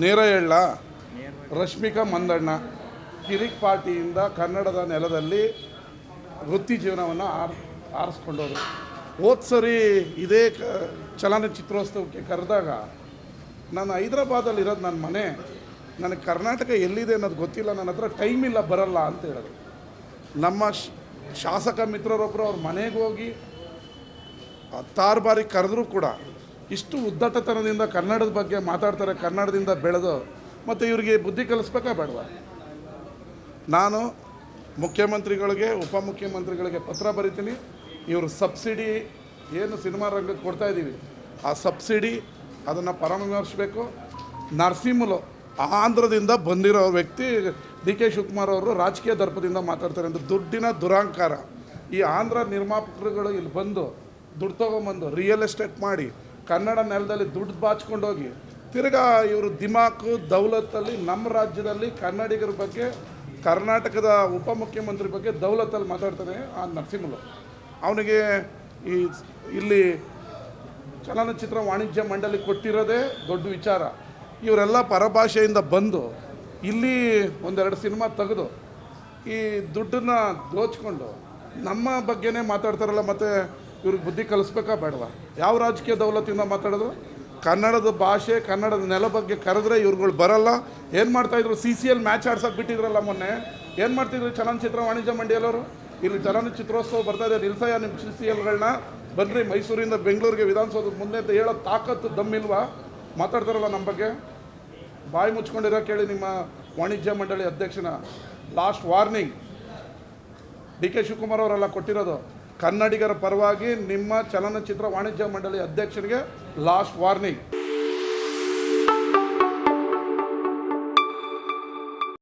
ನೇರ ಹೇಳ ರಶ್ಮಿಕಾ ಮಂದಣ್ಣ ಕಿರಿಕ್ ಪಾರ್ಟಿಯಿಂದ ಕನ್ನಡದ ನೆಲದಲ್ಲಿ ವೃತ್ತಿ ಜೀವನವನ್ನು ಆರಿಸ್ಕೊಂಡವರು. ಹೋದ ಸರಿ ಇದೇ ಚಲನಚಿತ್ರೋತ್ಸವಕ್ಕೆ ಕರೆದಾಗ ನಾನು ಹೈದ್ರಾಬಾದಲ್ಲಿ ಇರೋದು ನನ್ನ ಮನೆ, ನನಗೆ ಕರ್ನಾಟಕ ಎಲ್ಲಿದೆ ಅನ್ನೋದು ಗೊತ್ತಿಲ್ಲ, ನನ್ನ ಹತ್ರ ಟೈಮ್ ಇಲ್ಲ ಬರಲ್ಲ ಅಂತ ಹೇಳಿದ್ರು. ನಮ್ಮ ಶಾಸಕ ಮಿತ್ರರೊಬ್ಬರು ಅವ್ರ ಮನೆಗೆ ಹೋಗಿ 10 ಬಾರಿ ಕರೆದ್ರೂ ಕೂಡ ಇಷ್ಟು ಉದ್ದಟತನದಿಂದ ಕನ್ನಡದ ಬಗ್ಗೆ ಮಾತಾಡ್ತಾರೆ. ಕನ್ನಡದಿಂದ ಬೆಳೆದು ಮತ್ತು ಇವರಿಗೆ ಬುದ್ಧಿ ಕಲಿಸ್ಬೇಕಾ ಬೇಡವಾ? ನಾನು ಮುಖ್ಯಮಂತ್ರಿಗಳಿಗೆ ಉಪಮುಖ್ಯಮಂತ್ರಿಗಳಿಗೆ ಪತ್ರ ಬರಿತೀನಿ. ಇವರು ಸಬ್ಸಿಡಿ ಏನು ಸಿನಿಮಾ ರಂಗಕ್ಕೆ ಕೊಡ್ತಾಯಿದ್ದೀವಿ, ಆ ಸಬ್ಸಿಡಿ ಅದನ್ನು ಪರಾಮರ್ಶಿಸಬೇಕು. ನರಸಿಂಹಲು ಆಂಧ್ರದಿಂದ ಬಂದಿರೋ ವ್ಯಕ್ತಿ ಡಿ ಕೆ ಶಿವಕುಮಾರ್ ಅವರು ರಾಜಕೀಯ ದರ್ಪದಿಂದ ಮಾತಾಡ್ತಾರೆ ಅಂತ ದುಡ್ಡಿನ ದುರಾಂಕಾರ. ಈ ಆಂಧ್ರ ನಿರ್ಮಾಪಕರುಗಳು ಇಲ್ಲಿ ಬಂದು ದುಡ್ಡು ತೊಗೊಂಬಂದು ರಿಯಲ್ ಎಸ್ಟೇಟ್ ಮಾಡಿ ಕನ್ನಡ ನೆಲದಲ್ಲಿ ದುಡ್ಡು ಬಾಚ್ಕೊಂಡೋಗಿ ತಿರ್ಗಾ ಇವರು ದಿಮಾಕು ದೌಲತ್ತಲ್ಲಿ ನಮ್ಮ ರಾಜ್ಯದಲ್ಲಿ ಕನ್ನಡಿಗರ ಬಗ್ಗೆ ಕರ್ನಾಟಕದ ಉಪಮುಖ್ಯಮಂತ್ರಿ ಬಗ್ಗೆ ದೌಲತ್ತಲ್ಲಿ ಮಾತಾಡ್ತಾನೆ ಆ ನರಸಿಂಹಲು. ಅವನಿಗೆ ಇಲ್ಲಿ ಚಲನಚಿತ್ರ ವಾಣಿಜ್ಯ ಮಂಡಳಿ ಕೊಟ್ಟಿರೋದೇ ದೊಡ್ಡ ವಿಚಾರ. ಇವರೆಲ್ಲ ಪರಭಾಷೆಯಿಂದ ಬಂದು ಇಲ್ಲಿ ಒಂದೆರಡು ಸಿನಿಮಾ ತೆಗೆದು ಈ ದುಡ್ಡನ್ನು ದೋಚ್ಕೊಂಡು ನಮ್ಮ ಬಗ್ಗೆನೇ ಮಾತಾಡ್ತಾರಲ್ಲ. ಮತ್ತು ಇವ್ರಿಗೆ ಬುದ್ಧಿ ಕಲಿಸ್ಬೇಕಾ ಬೇಡವಾ? ಯಾವ ರಾಜಕೀಯ ದೌಲತ್ತಿಂದ ಮಾತಾಡೋದು? ಕನ್ನಡದ ಭಾಷೆ ಕನ್ನಡದ ನೆಲ ಬಗ್ಗೆ ಕರೆದ್ರೆ ಇವ್ರುಗಳು ಬರಲ್ಲ. ಏನು ಮಾಡ್ತಾಯಿದ್ರು? CCL ಮ್ಯಾಚ್ ಆಡ್ಸೋಕೆ ಬಿಟ್ಟಿದ್ರಲ್ಲ ಮೊನ್ನೆ. ಏನು ಮಾಡ್ತಿದ್ರು ಚಲನಚಿತ್ರ ವಾಣಿಜ್ಯ ಮಂಡಳಿಯವರು? ಇಲ್ಲಿ ಚಲನಚಿತ್ರೋತ್ಸವ ಬರ್ತಾಯಿದೆ, ನಿಲ್ಸಯ್ಯ ನಿಮ್ಮ CCLಗಳನ್ನ, ಬನ್ನಿರಿ ಮೈಸೂರಿಂದ ಬೆಂಗಳೂರಿಗೆ ವಿಧಾನಸೌಧದ ಮುಂದೆ ಅಂತ ಹೇಳೋ ತಾಕತ್ತು ದಮ್ಮಿಲ್ವಾ? ಮಾತಾಡ್ತಾರಲ್ಲ ನಮ್ಮ ಬಗ್ಗೆ. ಬಾಯಿ ಮುಚ್ಕೊಂಡಿರೋ ಕೇಳಿ ನಿಮ್ಮ ವಾಣಿಜ್ಯ ಮಂಡಳಿ ಅಧ್ಯಕ್ಷನ. Last warning D K Shivakumar ಅವರೆಲ್ಲ ಕೊಟ್ಟಿರೋದು. ಕನ್ನಡಿಗರ ಪರವಾಗಿ ನಿಮ್ಮ ಚಲನಚಿತ್ರ ವಾಣಿಜ್ಯ ಮಂಡಳಿ ಅಧ್ಯಕ್ಷರಿಗೆ ಲಾಸ್ಟ್ ವಾರ್ನಿಂಗ್.